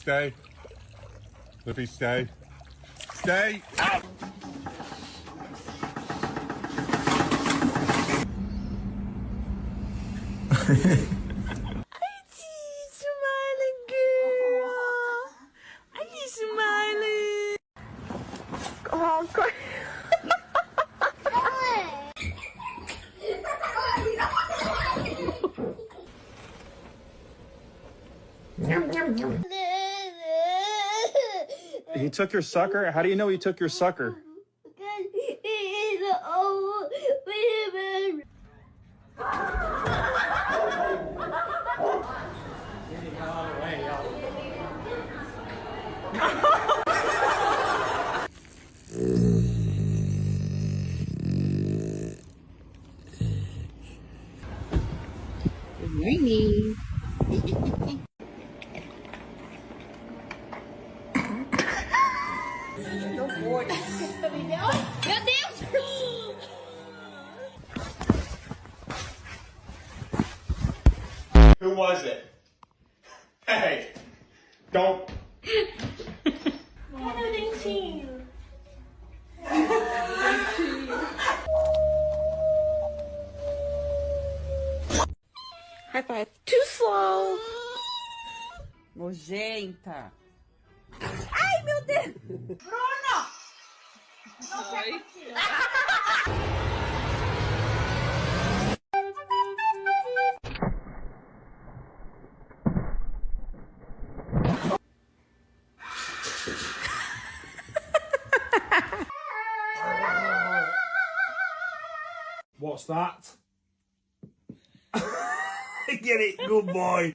stay. Lippy, stay. Stay. Out. Smiling girl. Are you smiling? Oh, God. He took your sucker? How do you know he took your sucker? Good morning. Meu Deus! Who was it? Hey! Don't... Cadê o dentinho? High five. Too slow. Nojenta. Ai, meu Deus. Bruno! Oi. What's that? Get it, good boy.